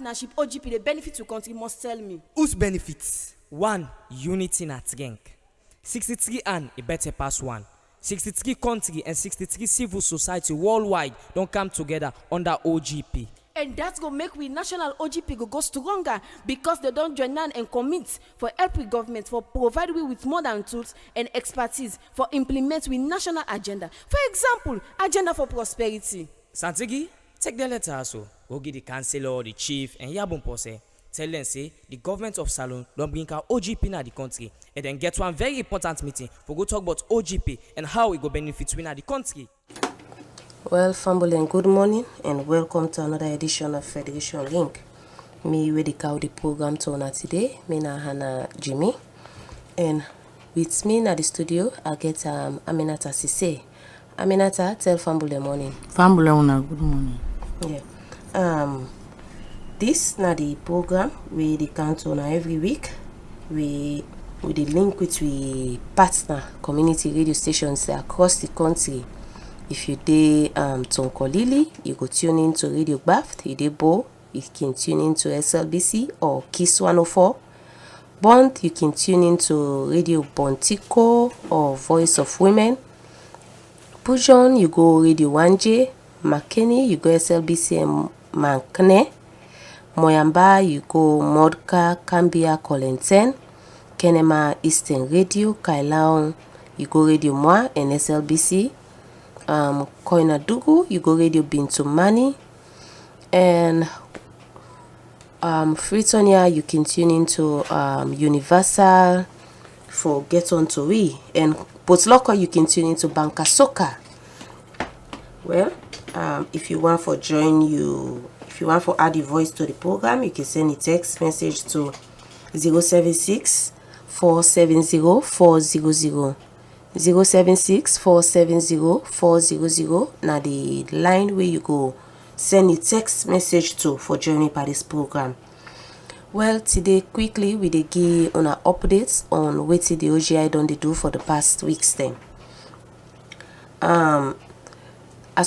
partnership OGP the benefit to country must tell me. Whose benefits? 1. Unity na strength. 63 and a better pass 1. 63 country and 63 civil society worldwide don't come together under OGP. And that's going to make we national OGP go stronger because they don't join and commit for help with government, for provide we with modern tools and expertise for implement with national agenda. For example, agenda for prosperity. Santigi, take the letter also. Ogi the councillor, the chief, and Yabon Pose. Tell them say the government of Salon don't bring our OGP in the country and then get one very important meeting for go talk about OGP and how it go benefit win the country. Well, family, and good morning and welcome to another edition of Federation Link. Me with the program to today. Me na Hannah Jimmy, and with me in the studio I get Aminata Sise. Aminata, tell family morning. Family, good morning. Yeah. This na the program we the count on every week. We the link with we partner community radio stations across the country. If you dey Tonkolili, you go tune in to Radio Baft. You dey Bo, you can tune in to SLBC or Kiss 104. Bond, you can tune in to Radio Bontico or Voice of Women. Pujon, you go Radio 1J. Makeni, you go SLBC and Mankne. Moyamba, you go Modka, Kambia, Colenten. Kenema, Eastern Radio. Kailaon, you go Radio Moi and SLBC. Koinadugu, you go Radio Bintumani, and Fritonia, you can tune into Universal for Get On To We, and Potloko, you can tune into Banka Soka. Well, if you want for add your voice to the program, you can send a text message to 076 470 400. 076-470-400 na the line where you go send a text message to for joining by this program. Well, today quickly we dey give on our updates on what the OGI done they do for the past weeks then. As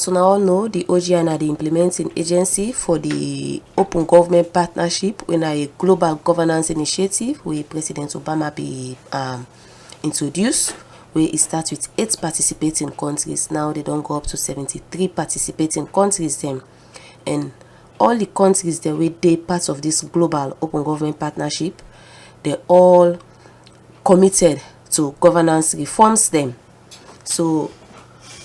you all know, the OGI na the implementing agency for the Open Government Partnership when a global governance initiative where President Obama be introduced. Where it starts with 8 participating countries. Now they don't go up to 73 participating countries then. And all the countries that were they parts of this global open government partnership, they're all committed to governance reforms then. So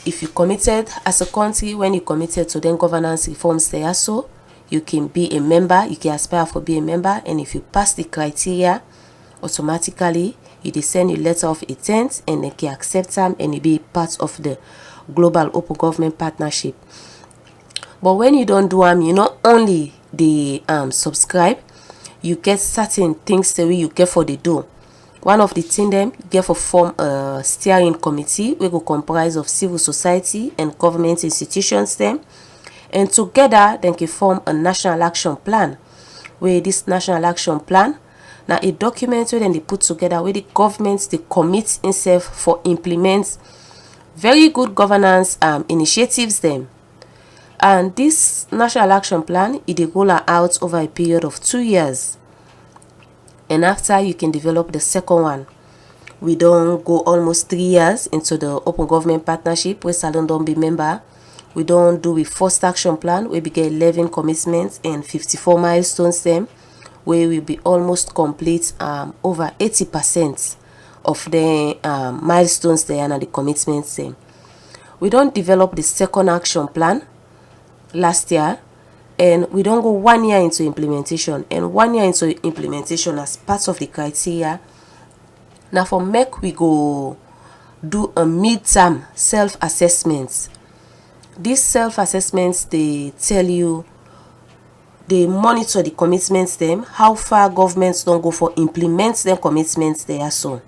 if you committed as a country, when you committed to then governance reforms there also, you can be a member, you can aspire for be a member, and if you pass the criteria, automatically you send a letter of intent and they can accept them and you be part of the global open government partnership. But when you don't do them, you not only they subscribe, you get certain things the way you get for the do. One of the things them you get for form a steering committee we go comprise of civil society and government institutions them, and together they can form a national action plan. Where this national action plan now a document where then they put together where the governments they commit itself for implement very good governance initiatives them. And this national action plan it will roll out over a period of 2 years. And after you can develop the second one. We don't go almost 3 years into the open government partnership where Salon don't be member. We don't do a first action plan where we get 11 commitments and 54 milestones them. Where will be almost complete over 80% of the milestones there and the commitments there. We don't develop the second action plan last year, and we don't go 1 year into implementation, and 1 year into implementation as part of the criteria. Now for make we go do a midterm self-assessment. These self-assessments they tell you, they monitor the commitments them, how far governments don't go for implement them commitments there so.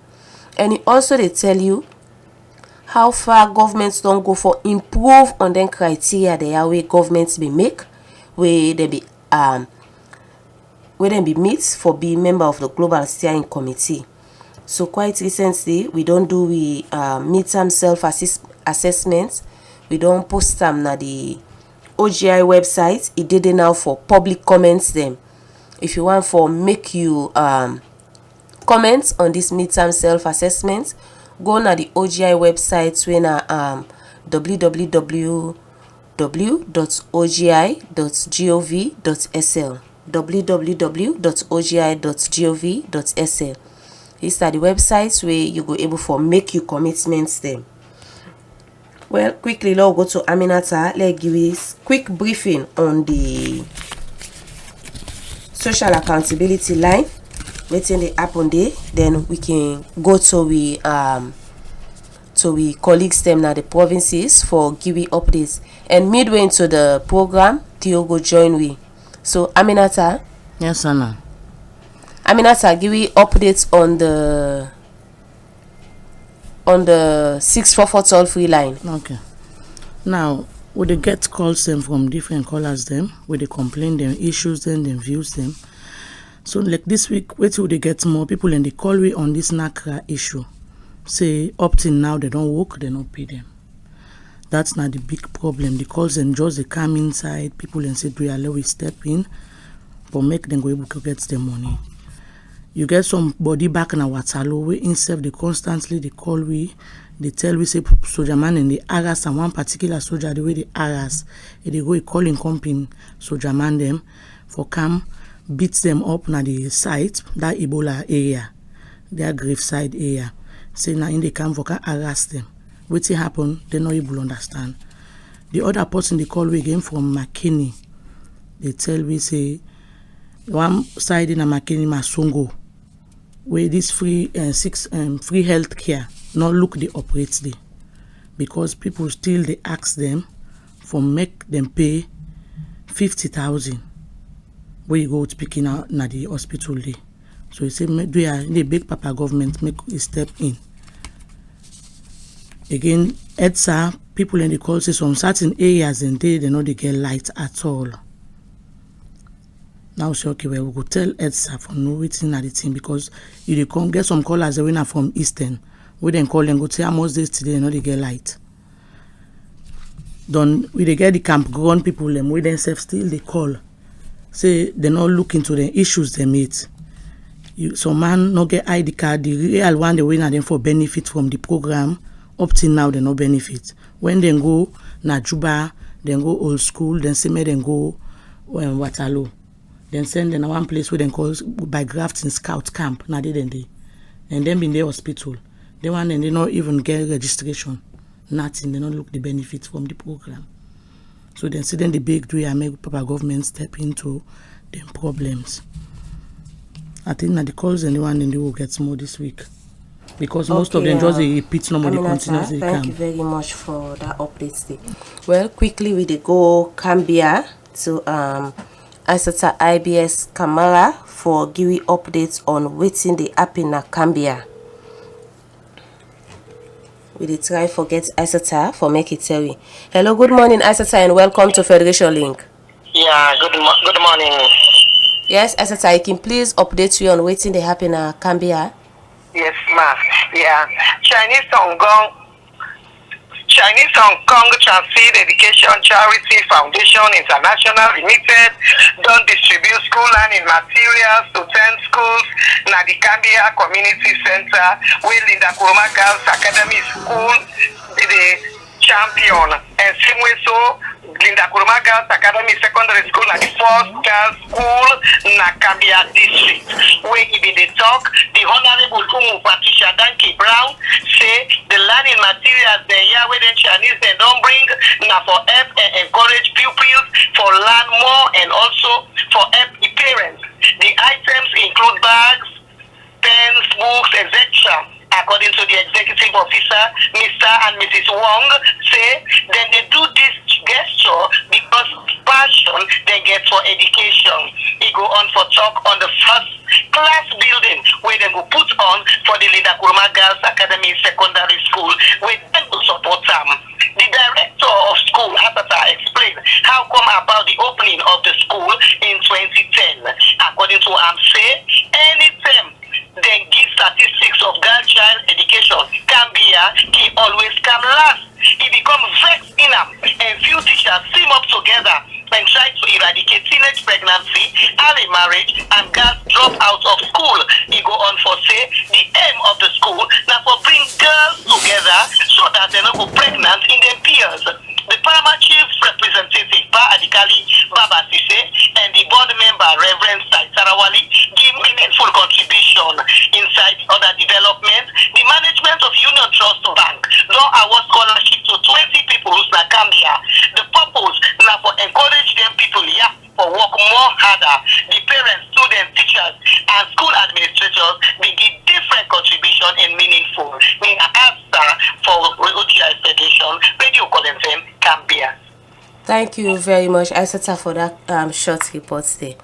And it also they tell you how far governments don't go for improve on them criteria they are where governments be make, where they be meet for being member of the global steering committee. So quite recently we don't do we midterm self-assessments. We don't post them na the OGI website. It did it now for public comments them. if you want for make you comment on this midterm self-assessment, go na the OGI website wey na www.ogi.gov.sl www.ogi.gov.sl. These are the websites where you go able for make you commitments them. Well, quickly let's go to Aminata. Let's give us quick briefing on the social accountability line. Waiting the happen there, then we can go to we colleagues them now the provinces for giving updates. And midway into the program, Theo go join we. So Aminata. Yes, Anna. Aminata, give me updates on the 644 toll free line. Okay. Now, we dey get calls them from different callers them, we dey complain them, issues them, views them. So like this week, wait till they get more people in the call we on this NACRA issue. Say up till now they don't work, they don't pay them. That's not the big problem. The calls and just they come inside, people and say, do you allow we step in, but make them go able to get the money. You get somebody back in our Watalo, we instead they constantly they call we, they tell we say soldier man and they harass and one particular soldier the way they harass, they go calling company soldier man them for come beat them up na the site, that Ebola area, their grave side area. Say now in the camp for can harass them. What happen, they not able to understand. The other person they call we again from McKinney. They tell we say one side in a McKinney Masongo, where this free free health care not look the operates there. Because people still they ask them for make them pay 50,000 where you go speaking out na the hospital day. So he say the big papa government make a step in. Again, EDSA people in the call say some certain areas and they know they get light at all. Now say okay, well we go tell EDSA for no waiting at the thing because you dey come get some callers the winner from Eastern. We then call them go say how much days today they know they get light. Then we dey get the campground people them we then self still they call. Say they not look into the issues they meet. Some man not get ID card, the real one they win them for benefit from the program. Up till now they no benefit. When they go na Juba, then go old school, then say me then go Watalo. Then send them to one place where they call by grafting scout camp. Now they and then in the hospital. They want and they not even get registration. Nothing. They not look the benefits from the program. So then see then the big do and make Papa government step into them problems. I think that the calls and the one and they will get more this week. Because most of them just repeat normally continuously. Thank you very much for that update. Well, quickly we go Cambia to Isata IBS Kamara for giving updates on waiting the app in Cambia. We dey try forget Isata for make it tell you. Hello, good morning Isata and welcome to Federation Link. Yeah, good morning. Yes, Isata, I can please update you on waiting the happen in Cambia. Yes, ma. Yeah. Chinese Hong Kong Transit Education Charity Foundation International Limited don't distribute school learning materials to 10 schools na the Cambia Community Center where Linda Kuroma Girls Academy School the champion and same way so Linda Kuroma Girls Academy Secondary School na the first girls school na Cambia district. Where he been the talk, the Honorable Umu Patricia Danke Brown say the learning materials they here where the Chinese they don't bring na for help and encourage pupils for learn more and also for help the parents. The items include bags, pens, books, etc. According to the executive officer, Mr. and Mrs. Wong say then they do this gesture because passion they get for education. He go on for talk on the first class building where they go put on for the Linda Kuroma Girls Academy Secondary School where they go support them. The director of school, Asata, explained how come about the opening of the school in 2010. According to say anytime they give statistics of girl child education, Cambia, he always come last. He become vexed in him, and few teachers team up together and try to eradicate teenage pregnancy, early marriage and girls drop out of school. He go on for say the aim of the school now for bring girls together so that they not go pregnant in their peers. The Paramount Chief Representative Ba Adikali Baba Sise and the board member Reverend Sai Sarawali give meaningful contribution inside other development. The management of Union Trust Bank don't award scholarship to 20 people who's na Gambia. The purpose now for encourage them people here for work more harder. The parents, students, teachers, and school administrators they give different contribution and meaningful. In answer for OGI Federation, Radio Collentem, Gambia. Thank you very much, Aisata, for that short report there.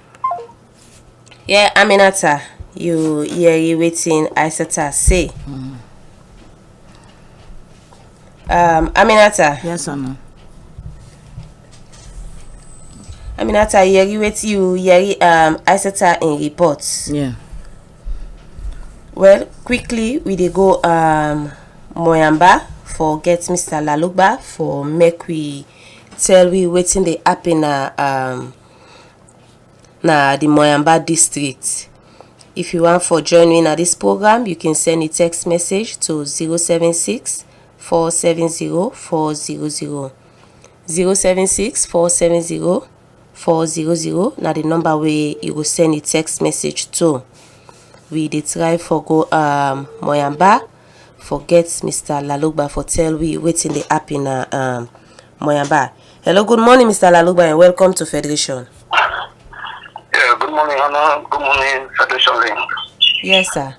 Yeah, Aminata, you waiting Aisata say. Aminata. Yes, Anna. Aminata, you wait Aisata in reports. Yeah. Well, quickly we dey go Moyamba for get Mr. Lalugba for make we tell we waiting the happen na the Moyamba district. If you want for joining at this program, you can send a text message to 076 470 400. 076 470 400. Now the number where you will send a text message to. We dey try for go Moyamba for get Mr. Lalugba for tell we waiting the app in Moyamba. Hello, good morning, Mr. Lalugba, and welcome to Federation. Yeah, good morning, Anna. Good morning, Fedration Link. Yes, sir.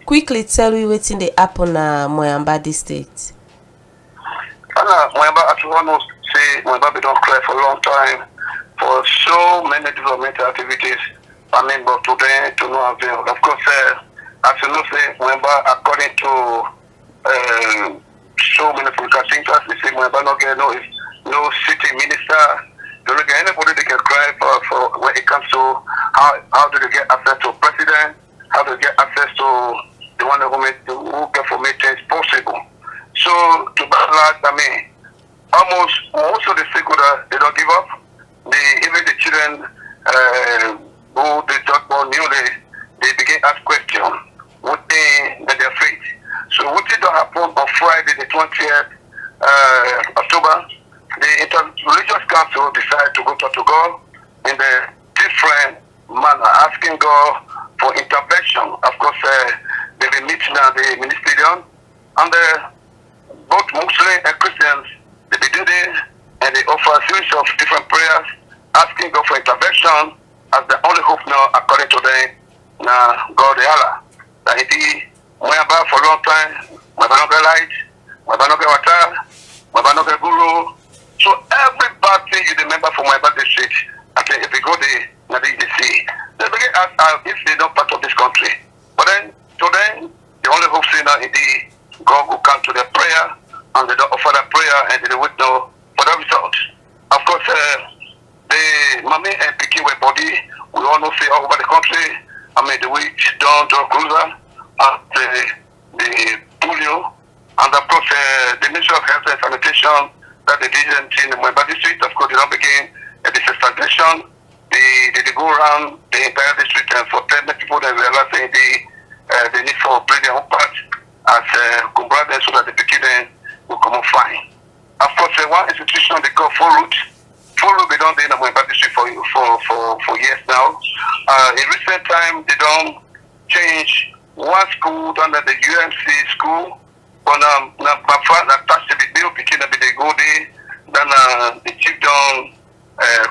Quickly tell we waiting the app on Moyamba district. Anna, Moyamba, as you want to say, Moyamba we don't cry for a long time for so many developmental activities. I mean, but today to no avail. Of course, as you know, say, Moyamba, according to so many political thinkers, they say Moyamba no get no city minister. They don't get anybody they can cry for when it comes to how do they get access to president, how do they get access to the one who can for make things possible. So to that last, I mean, almost most of the stakeholders they don't give up. Even the children who they talk about newly, they begin ask questions. What they're afraid. So what did happen on Friday the 20th October? The Inter-Religious Council decided to go to God in a different manner, asking God for intervention. Of course, they will meet now the ministerium, and both Muslims and Christians, they be doing it, and they offer a series of different prayers, asking God for intervention as the only hope now, according to them, now God the Allah. That he did Moyamba for a long time, Moyamba no get light, Moyamba no get water, Moyamba no get guru. So every bad thing you remember from Moyamba district, I think if you go there, now they see. They begin ask if they're not part of this country. But then, to them, the only hope is now indeed God will come to their prayer, and they don't offer that prayer, and they would know for the result. Of course, the mommy and Piki were body, we all know say all over the country. I mean, the witch down to cruiser, and the polio, and of course, the Ministry of Health and Sanitation that they didn't in the Moyamba district. Of course, they don't begin the sanitation. They go around the entire district and for 10 people that realize the need for breathing own part as comrades so that the beginning will come out fine. Of course, one institution they call Full Root they don't in the Moyamba district for years now. In recent time, they don't change one school under the UMC school. But my father attached to the bill, picking up they go there. Then the chief down,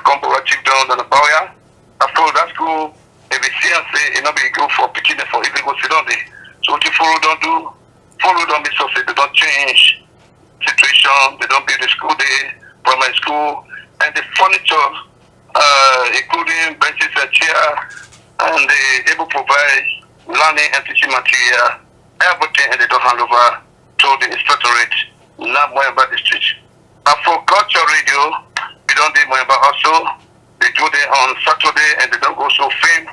Compora chief down, and the Bauer. After that school, if they see and say, it not be good for picking for if they go sit down there. So what you follow don't be so say they don't change situation, they don't build the school there, primary school, and the furniture, including benches and chairs, and they able to provide learning and teaching material, everything, and they don't hand over to the inspectorate, not Moyamba district. And for culture radio, we don't do Moyamba also. They do it on Saturday, and they don't go so fame.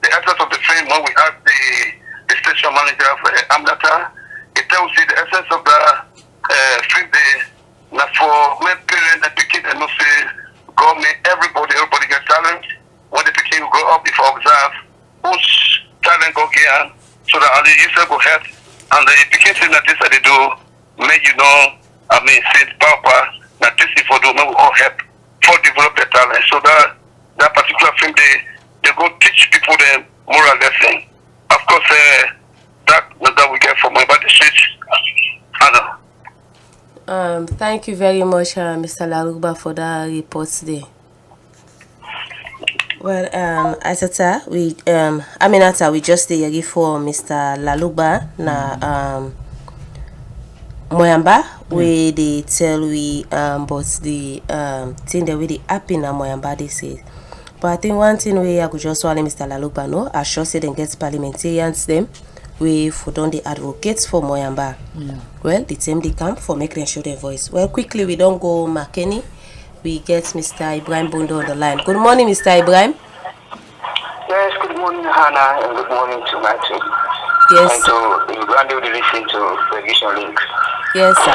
The essence of the fame, when we ask the station manager for Amnata, it tells you the essence of the fame day. Now for when parents and the kids and say government, everybody gets talent. When they pick say we go up before observe, whose talent go here, so that all the user go help. And the application that this they do, make say Papa, that this is for do, make we all help for develop the talent. So that particular film, they go teach people the moral lesson. Of course, that we get from my body street. Thank you very much, Mr. Laluba, for that report today. Well, Asata, Aminata, we just ready for Mr. Laluba na Moyamba, where they tell we but the thing that really happen na Moyamba they say. But I think one thing we I could just want Mr. Laluba know, I sure say them get parliamentarians them. We for don the advocates for Moyamba. Well, the team they come for make them show their voice. Well, quickly we don't go Makeni. We get Mr. Ibrahim Bondo on the line. Good morning, Mr. Ibrahim. Yes, good morning, Hannah, and good morning to my team. Yes. And to the radio listen to Fedration Link. Yes, sir.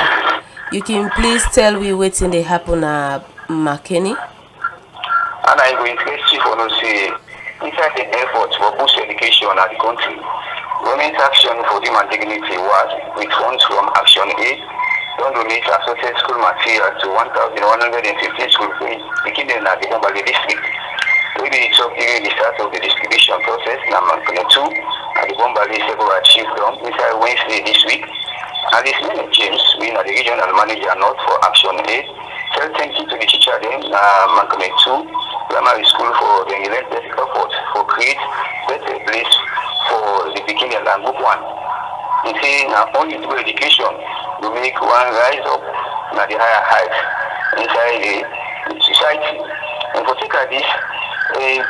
You can please tell we waiting they happen at Makeni. And I will interest you for no say inside the effort for boost education at the country. Government action for human dignity was with funds from Action Aid. Don't donate associate school material to 1,150 school beginning at the Bombali district. We will talk during the start of the distribution process, number 2, at the Bombali several achieved them inside Wednesday this week. And this man James, we are the regional manager not for Action Aid. Tell thank you to the teacher then, Mankame 2, primary school for the relentless effort for create better place for the beginning and book 1. You see, now only through education will make one rise up at the higher heights inside the society. And for take at this,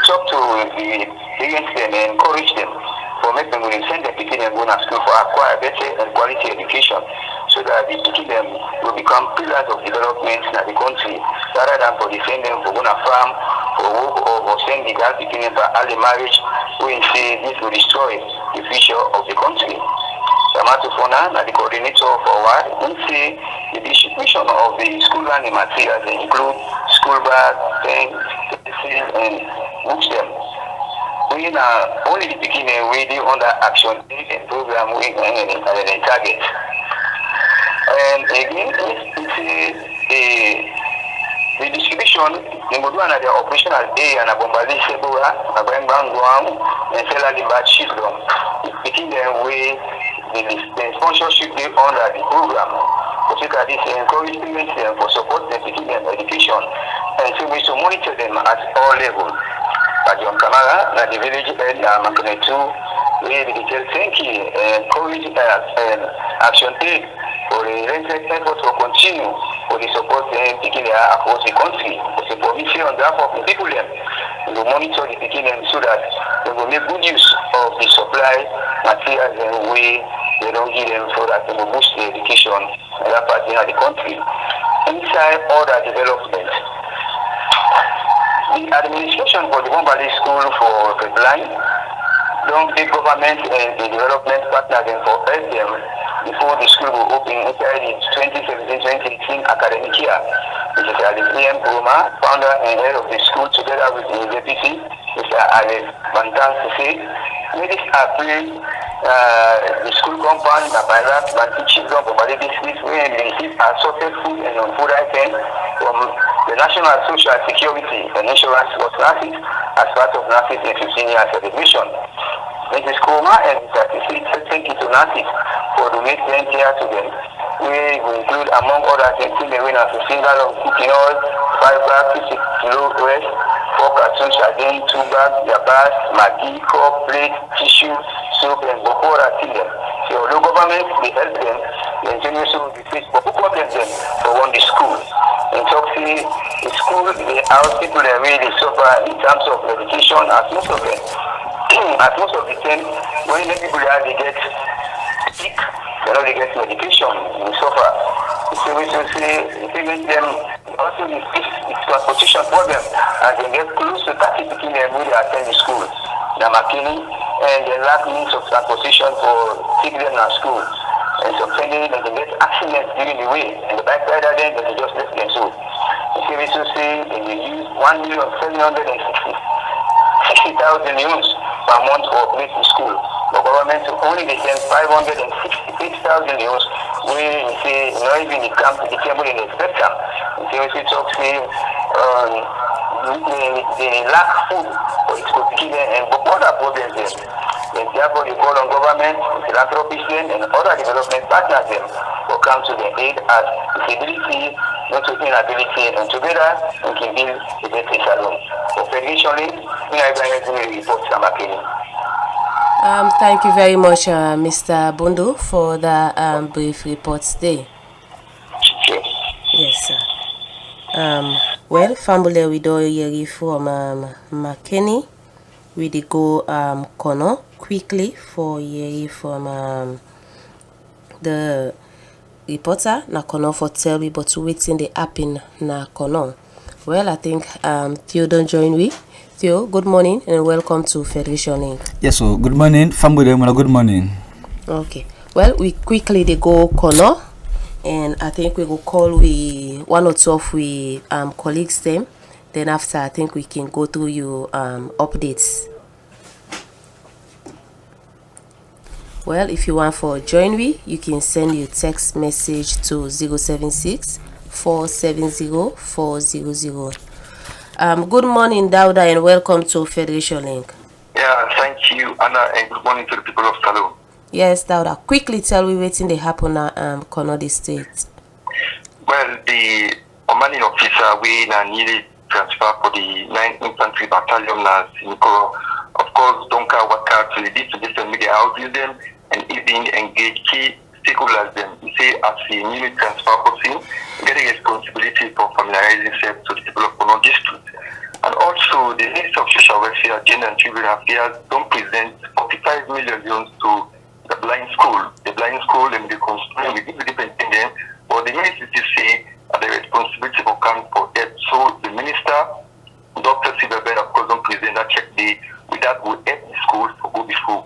talk to the parents them and encourage them for make them send the picking and go to school for acquire better and quality education so that the picking them will become pillars of development in the country rather than for the send them for going to farm for work or for send the girl picking for early marriage we say this will destroy the future of the country. Samato Fona, the coordinator for what we say the distribution of the school learning materials include school bag, pens, pencils, and books them. We are only the beginning waiting on the action and program we and target. And again, the distribution in Budwana, the operational A and a Bombali Sebura, a Bangwang, and Selali Batship, picking them way the sponsorship they under the program. Particularly this encouragement for support them picking them education, and so we should monitor them at all levels. John Kamara, the village head, Makane 2, we detail thank you and encourage Action Aid for the rented effort to continue for the support picking across the country. It's a provision on behalf of the people them to monitor the picking them so that they will make good use of the supply materials and way they don't give them so that they will boost the education in that part of the country. Inside all that development, the administration for the Bombali School for the Blind, don't big government and the development partners and for help them before the school will open inside the 2017-2018 academic year. This is Alexander Bruma, founder and head of the school, together with the deputy, Mr. Alex Bantan Sise. Made this appeal the school compound, Nabarat, Bantichi, Bombali district, where they receive assorted food and non-food items from the National Social Security and Insurance for NASIS as part of NASIS in 15 years celebration. Mrs. Kuma and Mr. Sisi thank you to NASIS for donating here to them. We will include among other things the winners of single of cooking oil, 5 bags, 50 kilo rest, 4 cartons sardine, 2 bags, yabas, maggi, cup, plate, tissue, soap, and bokora to them. So the government they help them, the engineers will be faced for problems them for one the school. In Toxi, the school, the house people they really suffer in terms of education as most of them. As most of the time, when the people are they get sick, they get medication, they suffer. So we should say, giving them also the transportation problem, and they get close to 30 people when they attend the school. Now, Makini, and they lack means of transportation for taking them to school. And sometimes they get accidents during the way, and the bike rider then they just left them. So, we should say they use 1,760,000 60,000 youths per month for this school. The government only they send 566,000 youths. We say not even the camp, the table in the spectrum. We say talk say they lack food for it to kill them and other problems there. And therefore they call on government, philanthropists and other development partners them to come to their aid as disability, not to inability, and together we can build a better salon. For Federation Link, we are going to report Samakini. Thank you very much, Mr. Bundu, for the brief report today. Yes, sir. Well, family, we do hear from McKinney. We dey go Kono quickly for hear from the reporter na Kono for tell me but waiting dey happen na Kono. Well, I think Theo don't join we. Theo, good morning and welcome to Federation Link. Yes, so good morning, family. Good morning. Okay. Well, we quickly they go Kono, and I think we will call one or two of we colleagues them. Then after, I think we can go through your updates. Well, if you want for join we, you can send your text message to 076 470 400. Good morning, Dauda, and welcome to Federation Link. Yeah, thank you, Anna, and good morning to the people of Salou. Yes, Dauda, quickly tell me waiting they happen at Konodi State. Well, the commanding officer we na nearly transfer for the 9th Infantry Battalion na Siniko. Of course, don't care what car to the different media houses them and even engage key stakeholders them. We say as the newly transfer person, get a responsibility for familiarizing themselves to the people of Kono district. And also, the Minister of Social Welfare, Gender and Children Affairs don't present 45 million to the blind school. The blind school and the constitution with different things, but the minister say the responsibility for coming for that. So the minister, Dr. Sibaben, of course, don't present that check day with that will help the schools to go before.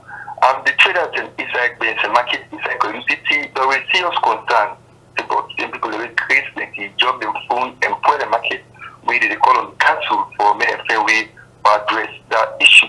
The traders in Israel, the market, Israel community, there were serious concern about them people who create the job, them phone, employ the market. We did call on the council for many way to address that issue.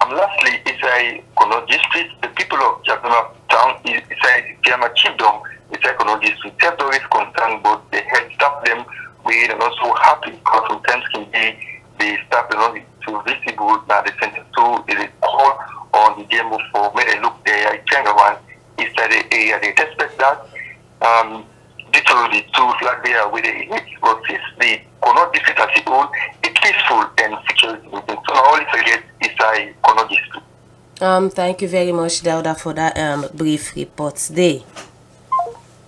Lastly, Israel Kono district, the people of Jabima town, Israel Fiamma Chiefdom, Israel Kono district, they're always concerned about the health staff them. We are not so happy because sometimes can be the staff are not too visible now the center. So is a call on the demo for when they look there, I think one is that they expect that literally two flag there with the versus the Kono district as a whole, it's peaceful and security. So now all forget is I Kono district. Thank you very much, Dauda, for that brief report today.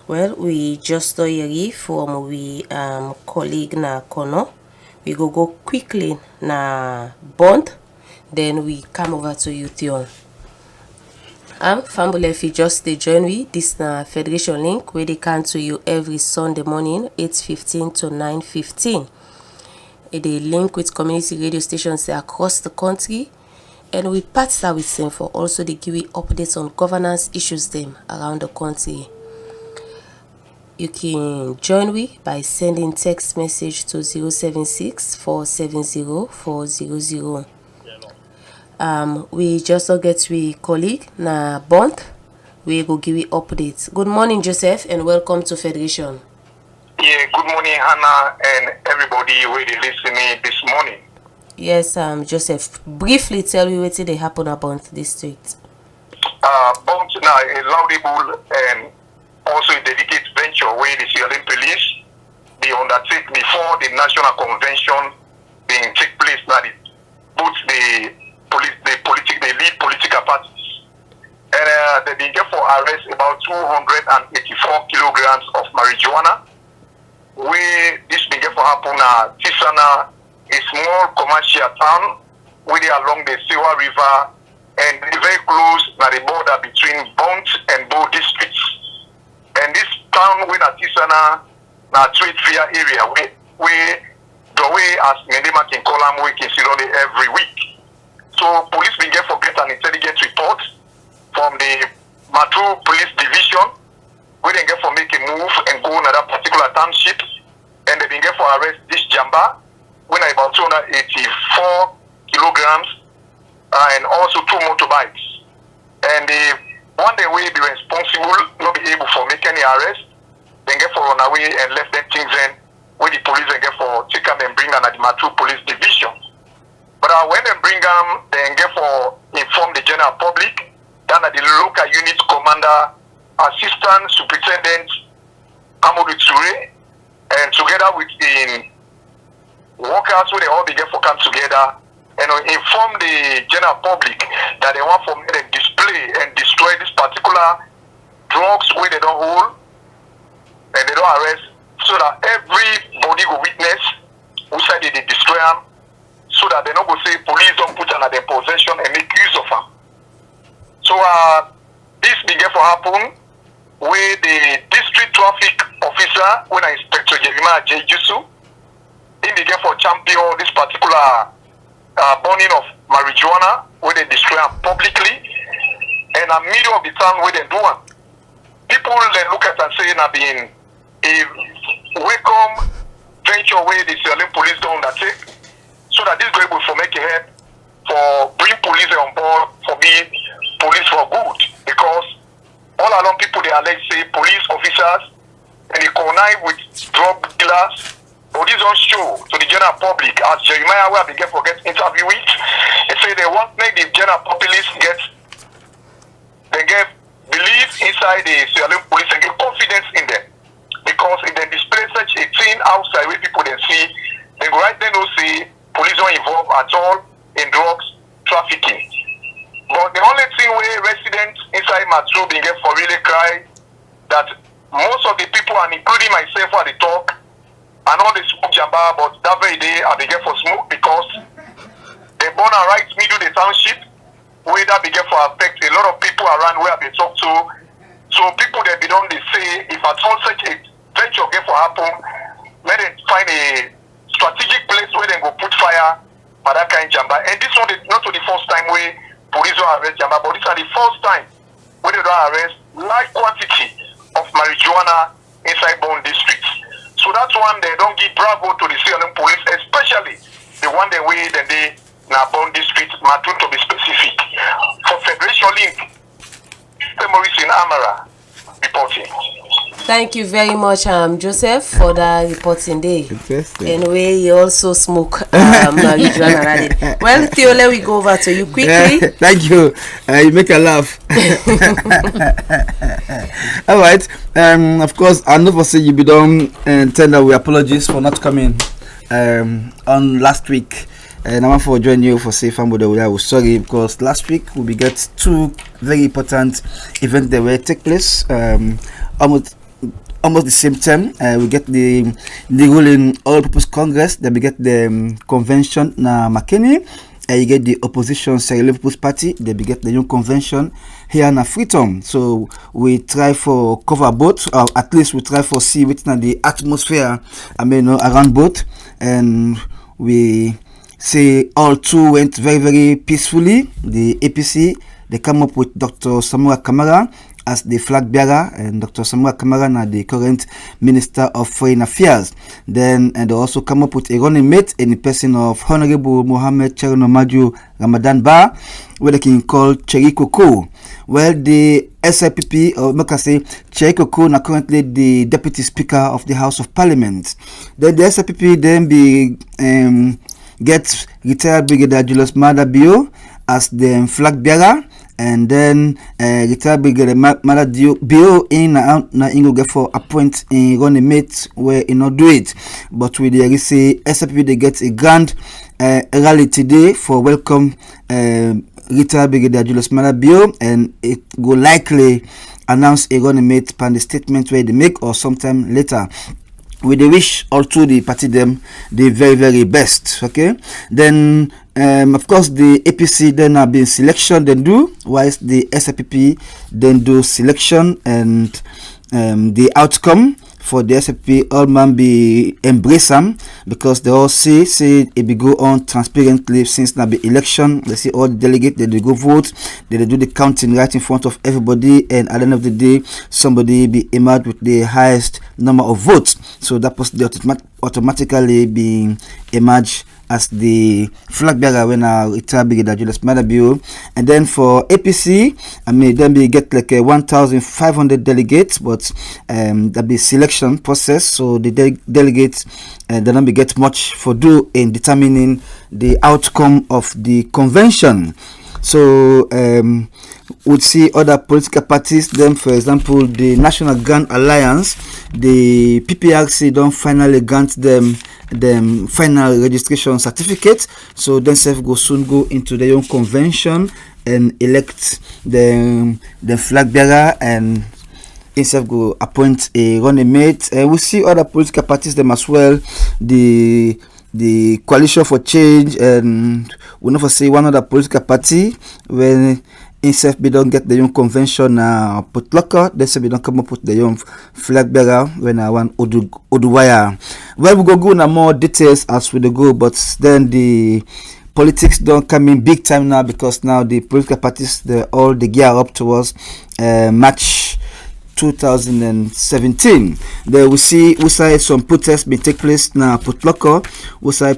Well, we just hear from we colleague na Kono. We go quickly na Bond, then we come over to you, Theo. Family, if you just join we, this na Federation Link where they come to you every Sunday morning, 8:15 to 9:15. They link with community radio stations across the country, and we partner with them for also they give you updates on governance issues them around the country. You can join we by sending text message to 076 470 400. We just get we colleague na Bond. We go give you updates. Good morning, Joseph, and welcome to Federation. Yeah, good morning, Hannah, and everybody who is listening this morning. Yes, Joseph, briefly tell me what they happen about this street. Bond now is laudable and also a dedicated venture where the Sierra Leone police they undertake before the national convention being take place now. Both the lead political parties, and they been get for arrest about 284 kilograms of marijuana. Where this been get for happen at Tisana, a small commercial town, where they along the Sewa River and very close na the border between Bont and Bo districts. And this town where Tisana na trade fair area where the way as Mendema can call them we can see only every week. So police will get an intelligence report from the Matu Police Division. We didn't get for make a move and go another particular township, and they didn't get for arrest this Jamba when about 284 kilograms and also 2 motorbikes. And the one day will be responsible, not be able for make any arrest, then get for run away and left them things in where the police then get for take them and bring them at the Matthew Police Division. But when they bring them, then get for inform the general public, then at the local unit commander, assistant superintendent Amadou Toure, and together with the workers where they all begin for come together and inform the general public that they want for me to display and destroy this particular drugs where they don't hold and they don't arrest, so that everybody go witness who said they destroy them, so that they don't go say police don't put under their possession and make use of them. So this began to happen where the district traffic officer, when I Inspector Jeremiah J. Jusu, he began for champion this particular burning of marijuana where they destroy them publicly, and a middle of the town where they do it. People then look at and say na being a welcome venture where the Sierra Leone police don't undertake, so that this guy will for make a help for bring police on board for be police for good, because all along people they allege say police officers and they connive with drug dealers. But this don't show to the general public, as Jeremiah will begin for get interview with. They say they want make the general populace get belief inside the Sierra Leone police and get confidence in them. Because if they display such a thing outside where people then see, they go right then will see police don't involved at all in drugs trafficking. But the only thing where residents inside Matsu begin for really cry that most of the people, and including myself at the talk, I know they smoke jamba, but that very day I began for smoke because they born and right middle the township where that began for affect a lot of people around where they talk to. So people that be done they say if at all such a venture get for happen, let them find a strategic place where they go put fire for that kind of jamba. And this one is not the first time where police don't arrest jamba, but this is the first time where they don't arrest large quantity of marijuana inside Bone district. So that's one they don't give bravo to the Sierra Leone police, especially the one they way that they na Bone district, Matun to be specific. For Federation Link, Maurice in Amara reporting. Thank you very much, Joseph, for that reporting day. Interesting. Anyway, you also smoke marijuana already. Well, Theo, let me go over to you quickly. Thank you. You make a laugh. All right. Of course, I know for say you be done tender we apologies for not coming on last week. And I want to join you for say family we are sorry because last week we get 2 very important events that will take place almost the same time. We get the ruling All People's Congress, then we get the convention na Makeni, and you get the opposition Sierra Leone People's Party, then we get the new convention here na Freetown. So we try for cover both, or at least we try for see what's the atmosphere around both, and we say all 2 went very, very peacefully. The APC, they come up with Dr. Samura Kamara as the flag bearer, and Dr. Samura Kamara na the current Minister of Foreign Affairs. Then and they also come up with a running mate in the person of Honorable Mohammed Cherno Maju Ramadan Ba, where they can call Cherikoko. Well, the SIPP, or make I say, Cherikoko na currently the Deputy Speaker of the House of Parliament. Then the SIPP then be get retired Brigadier Julius Mada Bio as the flag bearer, and then retired Brigadier Mada Bio in na ingo get for appoint in running mate where he not do it. But with the say SPP they get a grand rally today for welcome retired Brigadier Julius Mada Bio, and it go likely announce a running mate pan the statement where they make or sometime later. We they wish all to the party them the very, very best. Okay, then of course the APC then have been selection then do, whilst the SPP then do selection, and the outcome for the SPP all man be embrace them because they all say it be go on transparently since now the election. They see all the delegates they go vote, they do the counting right in front of everybody, and at the end of the day somebody be emerged with the highest number of votes. So that person automatically being emerged as the flag bearer when I retired Brigadier Julius Madabio. And then for APC, then we get like 1,500 delegates, but that be selection process. So the delegates they don't be get much for do in determining the outcome of the convention. So would see other political parties. Then, for example, the National Grand Alliance, the PPRC don't finally grant them final registration certificate. So then self go soon go into their own convention and elect the flag bearer, and itself go appoint a running mate. And we see other political parties them as well. The Coalition for Change, and we never see one other political party when itself we don't get the young convention put locker, they say we don't come up with the young flag bearer when I want Oduwaya. Well, we go into more details as we go, but then the politics don't come in big time now, because now the political parties they gear up towards March 2017. There we see some protests may take place now Putloko.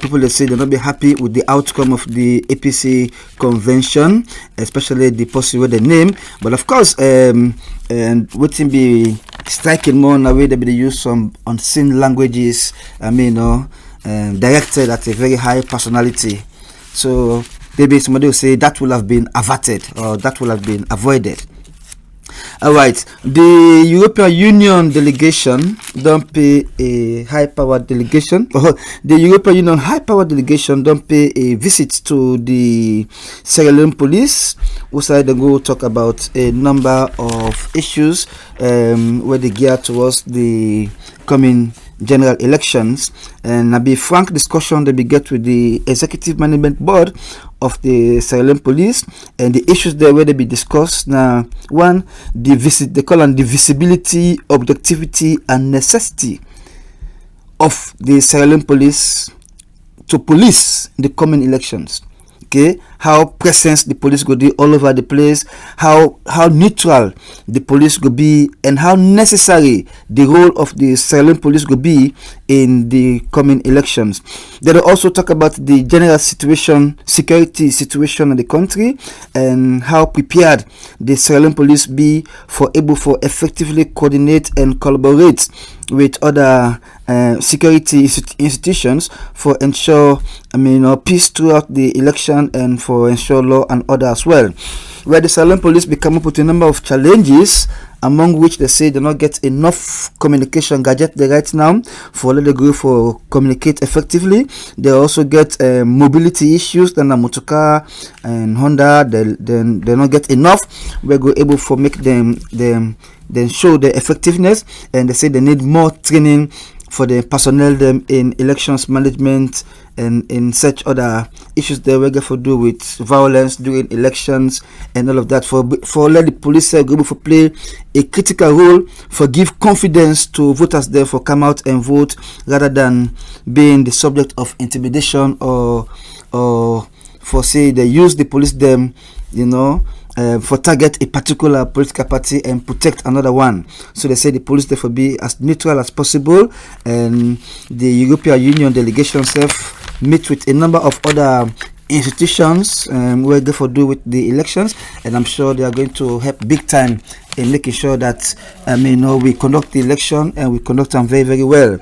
People they say they're not be happy with the outcome of the APC convention, especially the policy with the name. But of course, and what be striking more in a way they be use some unseen languages. Directed at a very high personality. So maybe somebody will say that will have been averted or that will have been avoided. Alright, the European Union delegation don't pay a high-powered delegation. The European Union high-powered delegation don't pay a visit to the Sierra Leone police. Also, they go talk about a number of issues where they gear towards the coming general elections, and be frank discussion they be get with the executive management board of the Sierra Leone police, and the issues there where they be discussed. Now, one, they call on the visibility, objectivity, and necessity of the Sierra Leone police to police the coming elections. Okay, how presence the police go be all over the place, how neutral the police go be, and how necessary the role of the Sierra Leone police go be in the coming elections. They will also talk about the general security situation in the country, and how prepared the Sierra Leone police be for effectively coordinate and collaborate with other security institutions for ensure peace throughout the election, and for ensure law and order as well. Where the Sierra Leone police become up with a number of challenges, among which they say they not get enough communication gadget right now for let the group for communicate effectively. They also get mobility issues. Then a motor car and Honda they not get enough. We go able for make them show the effectiveness, and they say they need more training for the personnel them in elections management and in such other issues they will get for do with violence during elections and all of that, for let the police be able to play a critical role, for give confidence to voters there for come out and vote, rather than being the subject of intimidation or for say they use the police them for target a particular political party and protect another one. So they say the police therefore be as neutral as possible, and the European Union delegation self meet with a number of other institutions where they for do with the elections, and I'm sure they are going to help big time in making sure that we conduct the election, and we conduct them very, very well.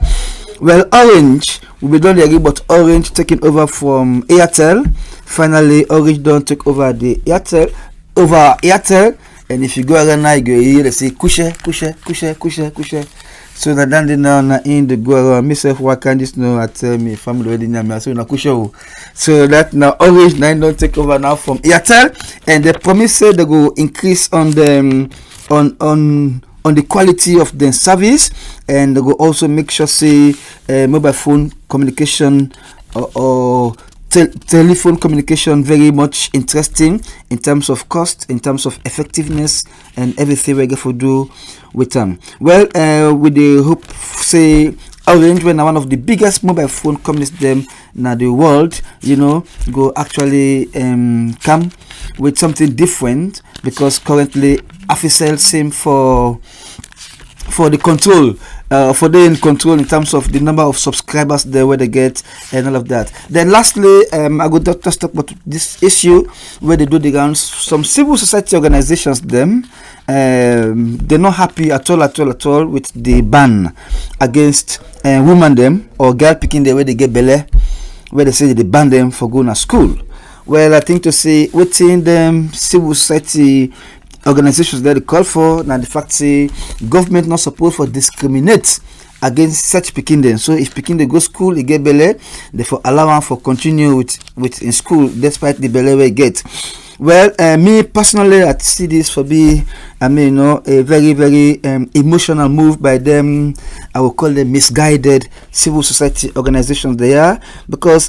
Well, Orange, we don't agree, but Orange taking over from Airtel. Finally, Orange don't take over the Airtel. And if you go around now, you go here, they say kushe. So na dan now in the go around myself, why can't this know I tell me family wedding me so na kushe. So that now Orange 9 don't take over now from Airtel, and they promise say they go increase on the the quality of the service, and they go also make sure say mobile phone communication or telephone communication very much interesting in terms of cost, in terms of effectiveness, and everything we get to do with them. Well, with the hope say Orange, when one of the biggest mobile phone companies them in the world, go actually come with something different, because currently Africell same for for the control, for they in control in terms of the number of subscribers there where they get and all of that. Then lastly, I would just talk about this issue where they do the rounds. Some civil society organizations, them, they're not happy at all with the ban against women them or girl picking the way they get belly, where they say they ban them for going to school. Well, I think to say within them civil society organizations that they call for, now the fact say government not supposed to discriminate against such picking them. So if picking they go school, they get belly, therefore allow them for continue with in school despite the belly they get. Well, me personally, I see this for be, a very, very emotional move by them. I will call them misguided civil society organizations they are, because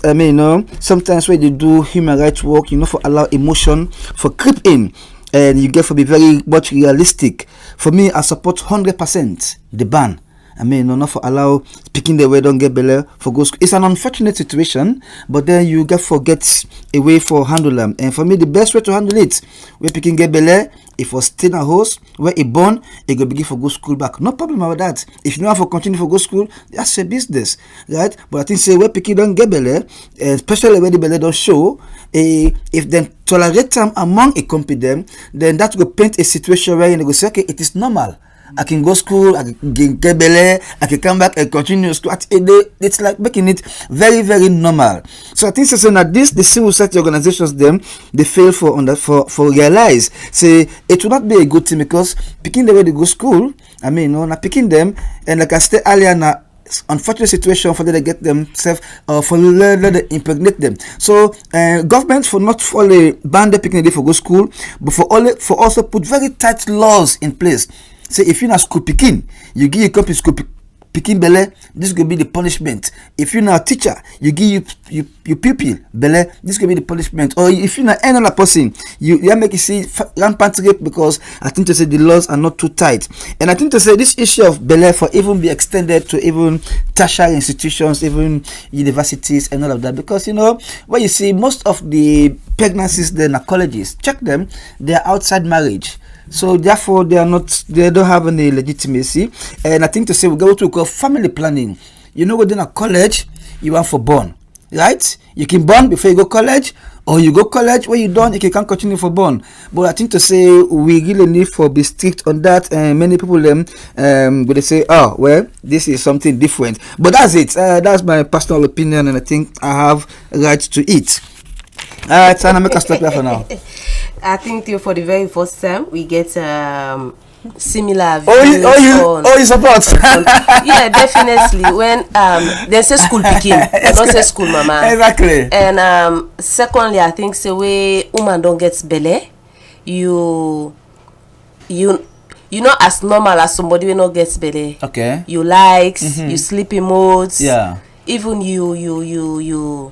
sometimes when you do human rights work, for allow emotion for creep in, and you get for be very much realistic. For me, I support 100% the ban. Not for allow speaking the way don't get belly for go school. It's an unfortunate situation, but then you get forget a way for handle them. And for me, the best way to handle it, where picking get belly, if was still a host, where it born, it go begin for go school back. No problem about that. If you want for continue for go school, that's a business, right? But I think say where picking don't get belly, especially where the belly don't show, if then tolerate them among a company them, then that will paint a situation where you go say, okay, it is normal. I can go school, I can get belly, I can come back and continue school. It's like making it very, very normal. So I think that the civil society organizations them they fail for realize say it will not be a good thing, because picking the way they go school, not picking them, and like I said earlier now, unfortunate situation for them to get themselves for let them impregnate them. So government for not only ban the picking the day for go school, but for also put very tight laws in place. Say if you're not school picking, you give your company school picking belly, this will be the punishment. If you're not a teacher, you give your pupil belly, this will be the punishment. Or if you're not another person, you make it see rampant rape, because I think to say the laws are not too tight. And I think to say this issue of belly for even be extended to even tertiary institutions, even universities and all of that, because when you see most of the pregnancies then are colleges, check them, they are outside marriage. So therefore they don't have any legitimacy. And I think to say we go to what we call family planning. Within a college you want for born, right? You can born before you go college, or you go college when you done, you can continue for born. But I think to say we really need for be strict on that, and many people they say, oh well, this is something different. But that's it. That's my personal opinion, and I think I have right to it. Alright, so I'm make a stop there for now. I think for the very first time we get similar views. You support? Yeah, definitely. When they say school picking, they don't say school mama. Exactly. And secondly, I think the way woman don't get belly, you as normal as somebody will not get belly. Okay. You likes, you sleeping modes. Yeah. Even you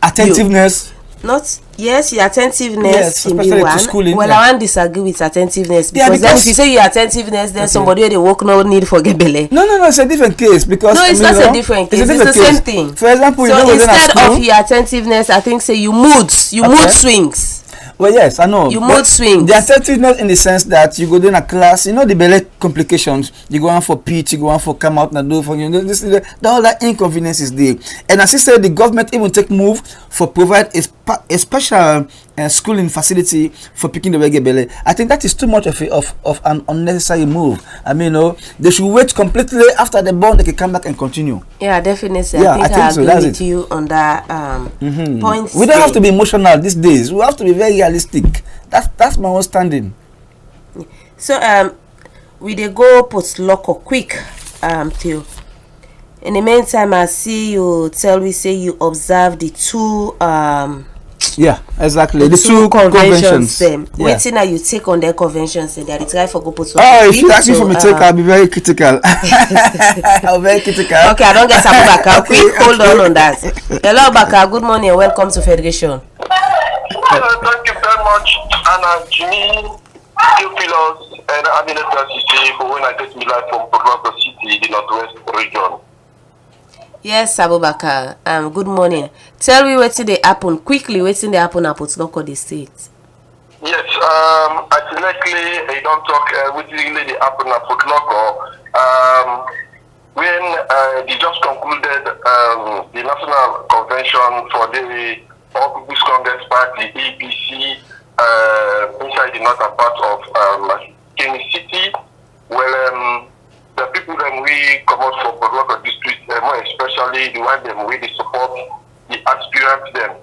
attentiveness. Your attentiveness. Yes, can especially be one. to schooling. Well, Yeah. I won't disagree with attentiveness, Yeah, because then because- if you say your attentiveness, then somebody where they work no need for get belly. No, it's a different case, because No, it's not a different case. It's the same thing. For example, So within a instead school, of your attentiveness, I think say you mood swings. well, yes, I know. You But mood swings. The attentiveness in the sense that you go in a class, the belly complications. You go on for pitch, you go on for come out and do for all that inconvenience is there. And as I said, the government even take move for provide a special schooling facility for picking the reggae belly. I think that is too much of an unnecessary move. They should wait completely after the born, they can come back and continue. Yeah, definitely. Yeah, I think I so. agree That's with it. you on that point. We don't have to be emotional these days. We have to be very realistic. That's my understanding. So we dey go post lock or quick till. In the meantime, I see you tell we say you observe the two Yeah, exactly. The two conventions. Them. Yeah. Waiting that you take on their conventions, they are try for go post. Oh, if you ask me for me take, I'll be very critical. I'll be very critical. Okay, I don't get Abubakar. Okay, Quick, hold on that. Hello, Abubakar. Good morning and welcome to Federation. Thank you very much, Anna, Jimmy, Theophilus, and Aminata City for when I get me live from Port City, the Northwest region. Yes, Abubakar. Good morning. Tell me what's they happen quickly. What's they happen at Port the state? Yes, Ultimately, I don't talk with really the happen at Footlocker. When they just concluded the National Convention for the All People's Congress Party, APC, inside the northern part of Kenny City, well, the people that we come out from Footlocker district, more especially the one them we support the aspirants them,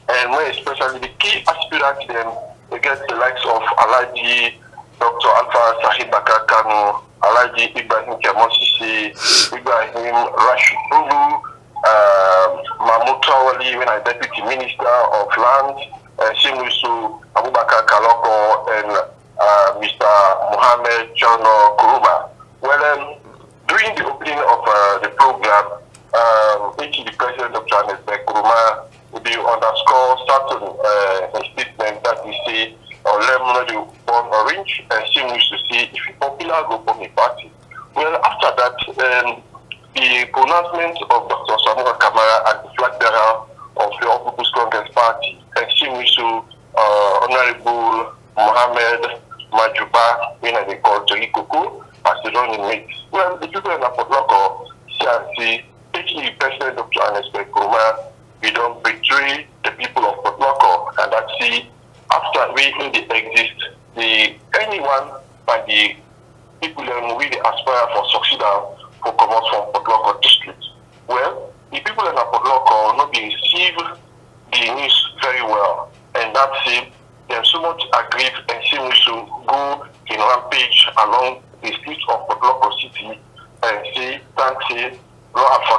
and more especially the key aspirants them against the likes of Alaji, Dr. Alpha Sahib Bakar Kanu, Alaji Ibrahim Kamosisi, Ibrahim Rashid Bulu, Mahmoud Tawali, when I Deputy Minister of Land, Simusu Abubakar Kaloko, and Mr. Mohammed Chono Kuruma. Well, during the opening of the program, the President of Johannesburg, Kuruma, will underscore certain statement that we say, or lemon born orange, and seems to see if a popular group of the party. Well, after that, the pronouncement of Dr. Samuel Kamara and the flag bearer of the All People's Congress Party, and seems to Honorable Mohammed Majuba, when they call Tony Kuku, as the running mate. Well, the people in the Footlocker say, taking the President of Johannesburg, Kuruma, we don't betray the people of Footlocker, and that see after we in the exist, anyone by the people who really aspire for succeed who come out from Footlocker district. Well, the people in Footlocker not be receive the news very well, and that's it. They're so much aggrieved and seem to go in rampage along the streets of Footlocker city and say, thanks, no Alpha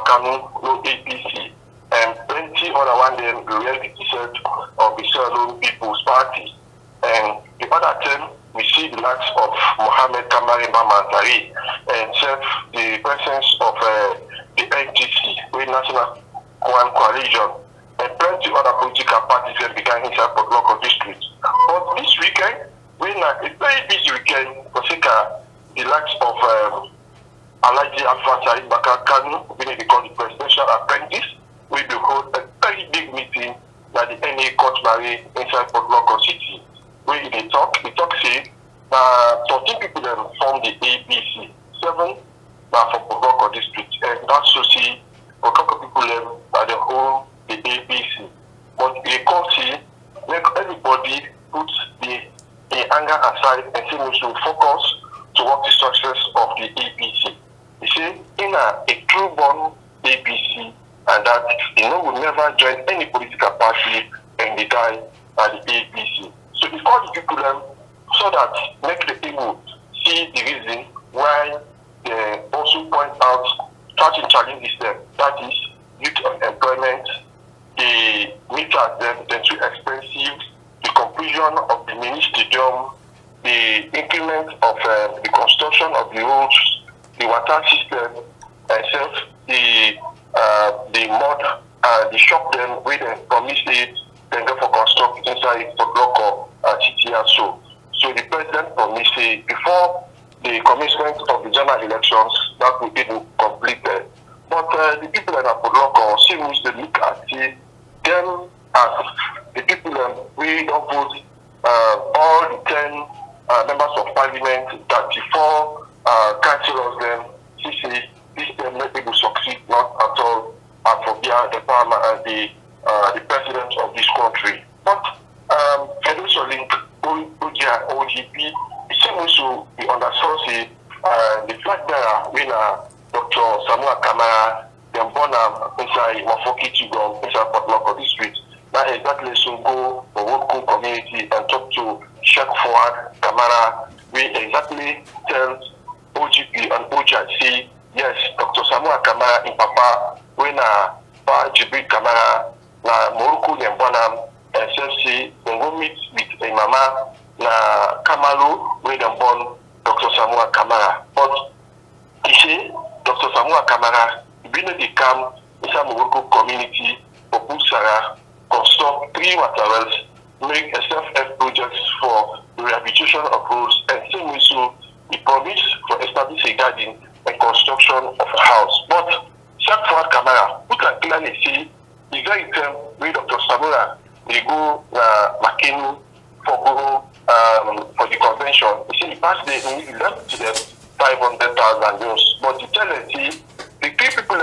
no APC. And plenty other one them reality set of the Salon People's Party. And the other term, we see the likes of Mohammed Kamari Mamantari and serve the presence of the NGC, the National One Coalition, and plenty other political parties that began inside local districts. But this weekend, we're not a very busy weekend for the likes of Alaji Alpha Sahib Bakar Kanu, we become the presidential apprentice. We will hold a very big meeting at the NA Court Barry inside Footlocker City. Where they talk say 13 people that form the ABC, 7 now for Footlocker district, and that's to see Footlocker people at the whole the ABC. But they can't see make everybody put the anger aside and say we should focus towards the success of the ABC. You see, in a true born ABC, and that will never join any political party and they die at the APC. So before the people so that make the people see the reason why they also point out certain challenges them, that is youth unemployment, the meters them too expensive, the conclusion of the mini stadium, the increment of the construction of the roads, the water system, and the mud, the shop them where they promise they go for construct inside Footlocker city and so. So the president promised before the commencement of the general elections that will be completed. But the people that are Footlocker seems to look at them as the people we don't vote all the 10 members of parliament, 34 councillors them, this make people succeed, not at all for the parliament and the president of this country. But Fedration Link, OGP, it seems to be understood the flag bearer when Dr. Samuel Kamara, them born inside Mafoki Tigom, inside Footlocker district. Now exactly so go for local community and talk to Sheikh Fuad Kamara. We exactly tell OGP and OGIC, yes, Dr. Samuel Kamara in Papa, when Pa Jibril Kamara, na Morocco Yambonam, and say they go meet with a mama, na Kamalu, where they born Dr. Samuel Kamara. But he say, Dr. Samuel Kamara, when they come inside Morocco community, for Busara, construct 3 water wells, make a self-help projects for the rehabilitation of roads, and same issue, he promised for establishing a garden and construction of a house. But Sheikh Fuad Kamara, who can clearly see the very term where Dr. Samura they go Makenu for Guru for the convention. You see, the past day, we left to them 500,000 euros. But the tell us, see, the three people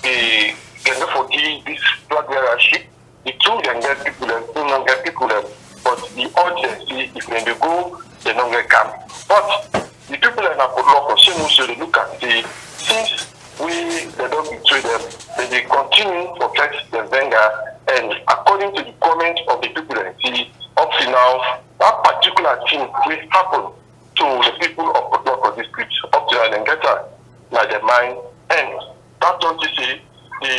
they can forgive this flag bearership. The two can get people who don't get people. But the urgency, if when they go, they don't get come. But the people in Apollo, so they look at the since they don't betray them, they continue to protect the Venga, and according to the comment of the people and see up to now, that particular thing will happen to the people of Apollo district up to now and get by their mind. And that's what you see, the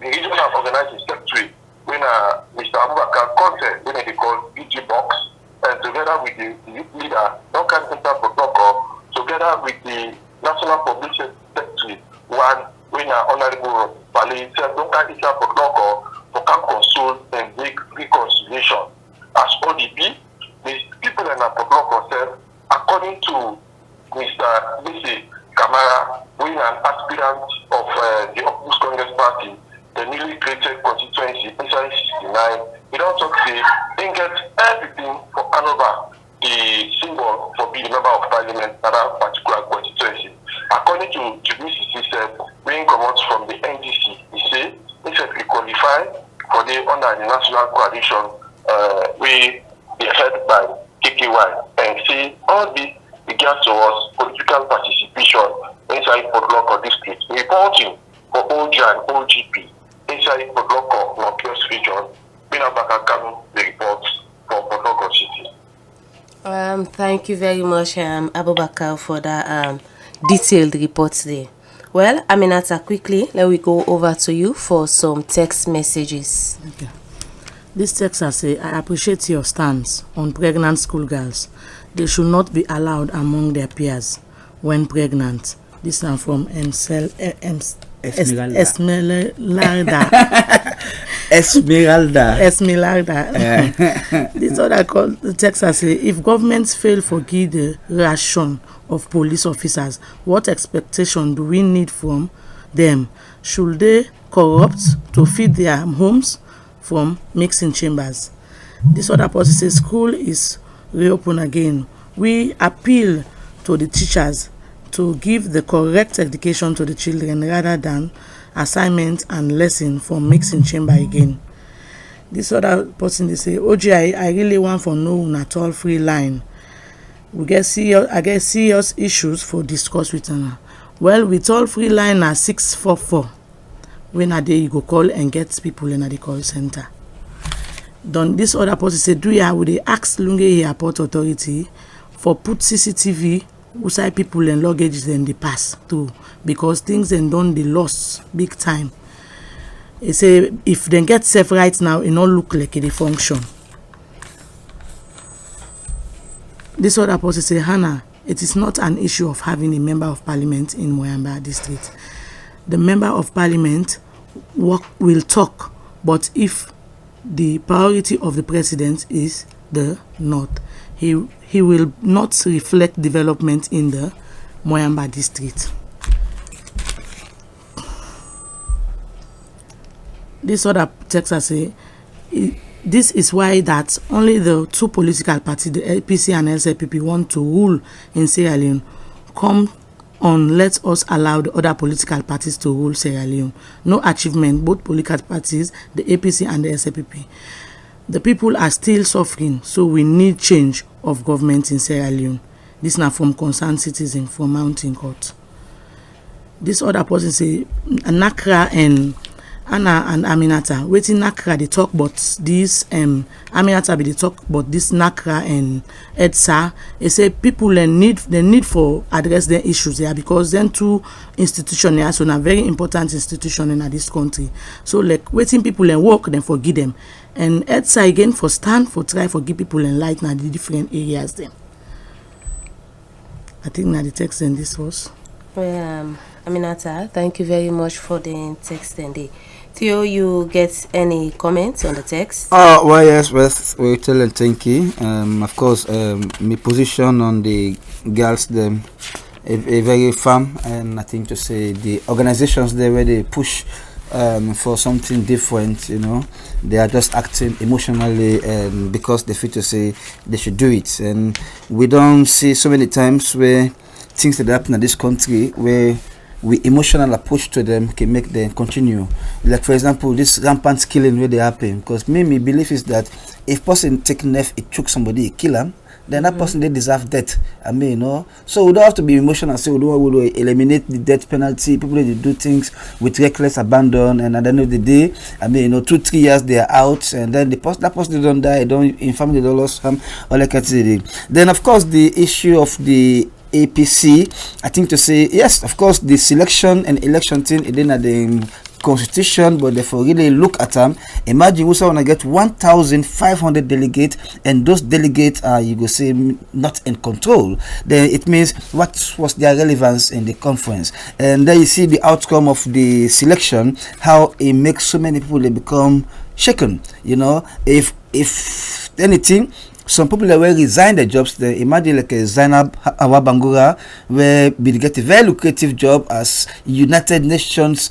regional organizing secretary, when Mr. Abubakar contact, when they call BG Box, and together with the youth leader, Duncan Center Protocol, together with the National Publicity Secretary, one when Honorable Pali said, Duncan Center Protocol for can console and make reconciliation. As ODP, the people in the protocol said, according to Mr. Bisi Kamara, when an aspirant of the Opus Congress Party, the newly created constituency, inside 69, we don't talk say they get everything for Anova, the symbol for being a member of parliament at that particular constituency. According to BCC said, when comes from the NDC, he said we qualify for under the national coalition we are headed by KKY, and see all this begins towards political participation inside Port Local district, reporting for OG and OGP inside Port Local Northwest region. The reports for Port Local City. Thank you very much, Abubakar, for that detailed report there. Well, Aminata, quickly, let me go over to you for some text messages. Okay. This text has say, I appreciate your stance on pregnant schoolgirls. They should not be allowed among their peers when pregnant. This is from Esmeralda. This other call the text has say, if governments fail to give the ration of police officers, what expectation do we need from them? Should they corrupt to feed their homes from mixing chambers? This other person says, school is reopened again. We appeal to the teachers to give the correct education to the children rather than assignment and lesson for mixing chamber again. This other person they say, OG, I really want for no at all free line. I get serious issues for discuss with her. Well, with all free line at 644. When a day you go call and get people in the call center. Then this other person say, do you would they ask Lunge Airport Authority for put CCTV outside people and luggage then they pass through, because things then done they lost big time. They say if they get safe right now, it not look like they function. This other person say, Hannah, it is not an issue of having a member of parliament in Moyamba district. The member of parliament will talk, but if the priority of the president is the north, he will not reflect development in the Moyamba district. This other text say, this is why that only the two political parties, the APC and LCPP, want to rule in Sierra Leone. Come on, let us allow the other political parties to rule Sierra Leone. No achievement, both political parties, the APC and the LCPP. The people are still suffering, so we need change of government in Sierra Leone. This is now from concerned citizen from Mountain Court. This other person say, Nakra and Anna and Aminata, waiting Nakra they talk about this Aminata be they talk about this Nakra and Edsa. They say people need for address their issues there, because then two institutions are so a very important institution in this country. So like waiting people and work then forgive them. And Edsa again for stand for try for give people enlighten at the different areas then. I think now the text in this was. Well, Aminata, thank you very much for the text and the Theo, you get any comments on the text? Well, yes, we tell and thank you. Of course, my position on the girls, them a very firm, and I think to say the organizations there where they push for something different, you know. They are just acting emotionally because they feel to say they should do it. And we don't see so many times where things that happen in this country where we emotional approach to them can make them continue. Like for example, this rampant killing where they happen. Because my belief is that if person take knife, it choke somebody, it kill them, then that person they deserve death. I mean, you know. So we don't have to be emotional and say we don't want to eliminate the death penalty. People they do things with reckless abandon, and at the end of the day, I mean, you know, 2-3 years they are out, and then that person they don't die, don't in family they don't lost all like that. Then of course the issue of the APC, I think to say yes, of course the selection and election thing it didn't at the constitution, but therefore really look at them. Imagine we want to get 1,500 delegates, and those delegates are you go say not in control. Then it means what was their relevance in the conference, and then you see the outcome of the selection, how it makes so many people they become shaken. You know, if anything. Some people that will resign their jobs. They imagine like a Zainab Awabangura, where we get a very lucrative job as United Nations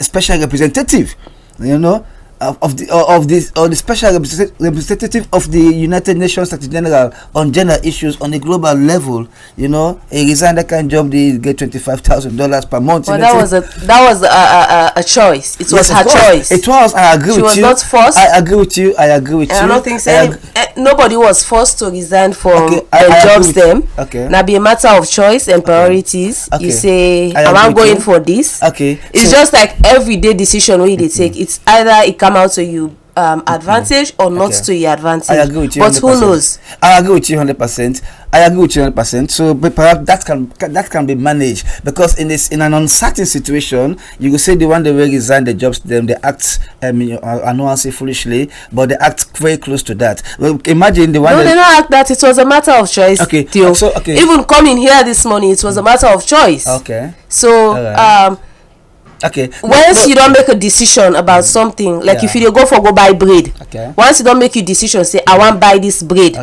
special representative. You know, of the special representative of the United Nations Secretary General on gender issues on a global level. You know, he resigned that kind of job. They get $25,000 per month. Well, that was a choice. It was her choice. It was. I agree with you. She was not forced. I agree with you. I don't think so. Nobody was forced to resign from their jobs. Now be a matter of choice and priorities. You say, I'm going for this. It's just like everyday decision we they take. It's either it come out to you advantage or not to your advantage. I agree with you. But 100%. Who knows? I agree with you 100%. I agree with you 100%. So, but perhaps that can be managed, because in an uncertain situation, you will say the one they will resign the jobs to them, they act I don't want to say foolishly, but they act very close to that. Well, imagine the one. No, they don't act that. It was a matter of choice. Even coming here this morning, it was a matter of choice. So once you don't make a decision about something, like if you go buy bread, once you don't make your decision, say I want buy this bread,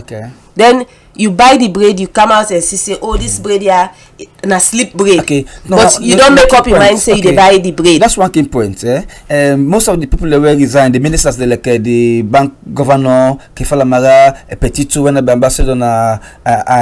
then you buy the bread, you come out and say oh, this bread here na sleep bread, but you don't make up your mind, say you buy the bread. That's one key point. Most of the people that will resign, the ministers, they like the bank governor Kefala Mara, Petitu, when the ambassador na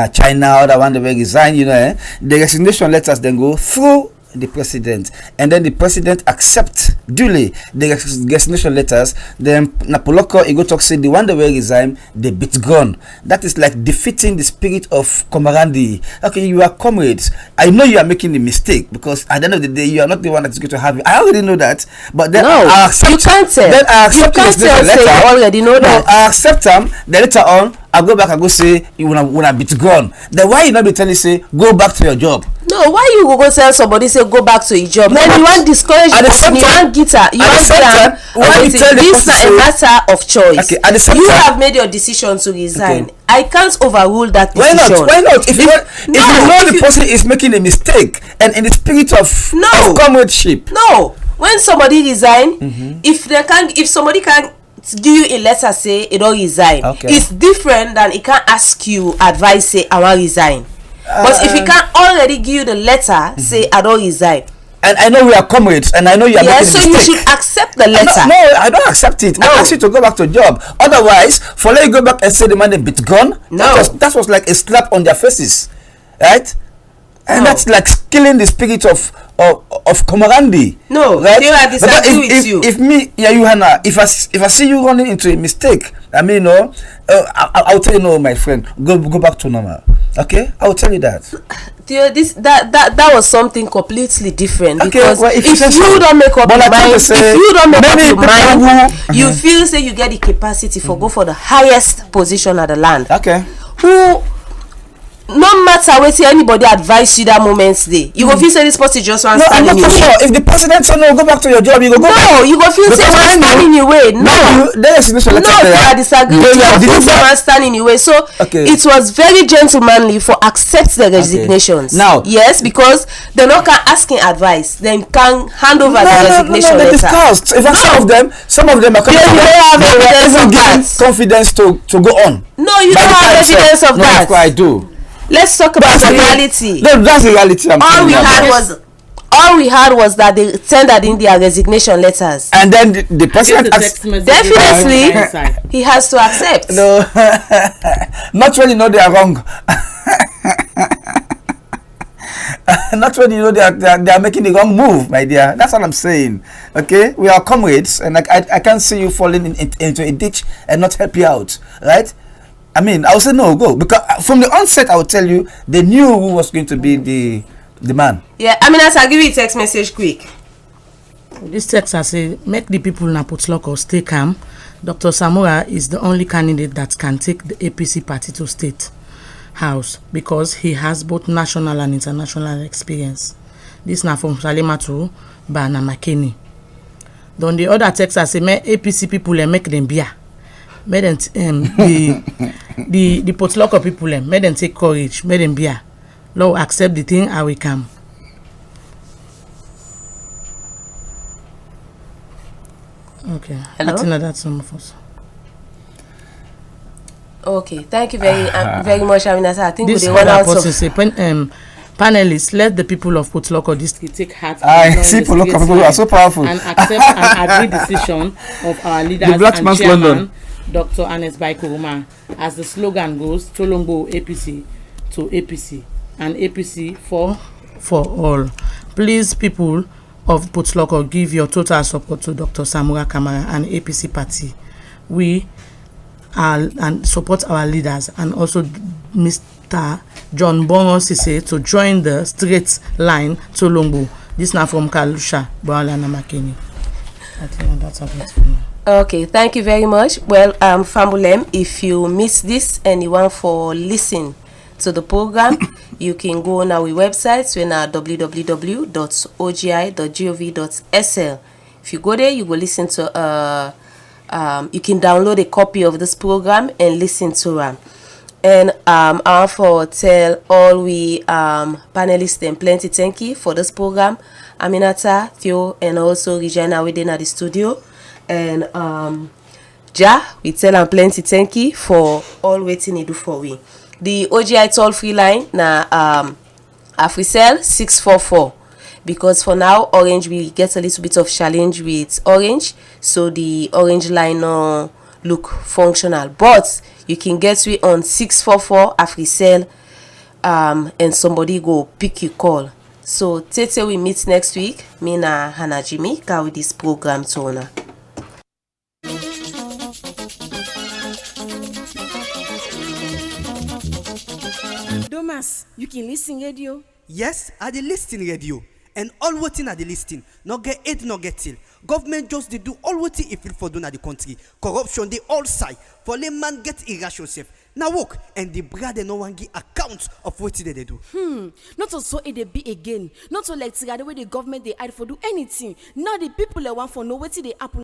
China, other one they will resign, you know, the resignation letters then go through the president, and then the president accept duly the resignation letters. Then Napoloko he go talk say the one that will resign, they beat gun. That is like defeating the spirit of Komarandi. You are comrades. I know you are making a mistake, because at the end of the day you are not the one that is going to have it. I already know that, but then I accept. You can't say. Then I accept you already know that. I accept them. Then later on I go back and go say you wanna beat gun. Then why you not be telling say go back to your job? No, why you go tell somebody say go back to your job? No, then you want discourage the person, you want guitar, you want this is a matter of choice. You have made your decision to resign. I can't overrule that decision. Why not? If you know the person is making a mistake, and in the spirit of comradeship. No, when somebody resign, if somebody can give you a letter say it don't resign, it's different than it can ask you advice say I want resign. But if he can already give you the letter say I don't resign, and I know we are comrades, and I know you are making a mistake, you should accept the letter. No, I don't accept it. I ask you to go back to job. Otherwise, for let you go back and say the man they beat gun, that was like a slap on their faces, right? And that's like killing the spirit of Komarandi. No, right? I disagree with you. If me, Johanna, if I see you running into a mistake, I mean, I'll tell you, no, my friend, go back to normal. Okay, I will tell you that. That was something completely different, because if you don't make up your mind, you feel say you get the capacity for go for the highest position at the land. No matter what anybody advise you that moment day, you go feel say this person just want stand in your way. If the president say no, go back to your job, you go back. No, you go feel say one stand in your way. I disagree with you. You feel one stand in your way. So it was very gentlemanly for accept the resignations. Now, yes, because they not can asking advice, then can hand over the resignation letter. In fact, some of them are confidence to go on. No, you don't have evidence of that. I do. Let's talk about reality. No, that's the reality. All we had was all we had was that they tendered in their resignation letters. And then the president Definitely, he has to accept. No, not when you know they are wrong. Not when you know they are making the wrong move, my dear. That's what I'm saying. Okay, we are comrades, and I can't see you falling into a ditch and not help you out, right? I mean, I would say no, go, because from the onset, I would tell you they knew who was going to be the man. Yeah, I mean, I'll give you a text message quick. This text I say, make the people in Potloko stay calm. Dr. Samora is the only candidate that can take the APC party to State House because he has both national and international experience. This now from Salima to Bana Makeni. Then the other text I say, make APC people and make them beer. Make them the Potloko people and make them take courage. Make them beer. Lord accept the thing I will come. Okay. Hello? I think that's some of us. Okay, thank you very much, Aminata. I think This we run out of say, panelists, let the people of Potloko district take heart. I see Potloko people are so powerful. And accept and agree decision of our leaders The Black and Man's chairman, London. Dr. Anes Baikuruma, as the slogan goes, Tolombo APC to APC and APC for all. Please, people of Potloko, give your total support to Dr. Samura Kamara and APC party. We are and support our leaders and also Mr. John Bongo Sise to join the straight line to Lombo. This now from Kalusha, Bawala Namakeni. I think that's a bit for me. Okay, thank you very much. Well, Famulem, if you miss this and you want for listen to the program, you can go on our website, we're at www.ogi.gov.sl. If you go there, you will listen to you can download a copy of this program and listen to it. And I want to tell all we panelists and plenty thank you for this program. Aminata, Theo, and also Regina within at the studio. And we tell them plenty thank you for all waiting you do for we. The OGI toll free line na Africell 644. Because for now, Orange, we get a little bit of challenge with Orange. So the Orange line no look functional. But you can get me on 644 Africell and somebody go pick your call. So Tete, we meet next week. Me na Hannah Jimmy, with this program to Thomas, you can listen radio. Yes, I dey listen radio. And all wetin I dey listen, no get aid, no get till. Government just dey do all wetin e feel for do na the country. Corruption dey all side. For layman get irration sef. Na work and the brother no wan give account of wetin they dey do. Not also it dey be again. Not so like the way the government they hide for do anything. Now the people they want for know wetin dey happen.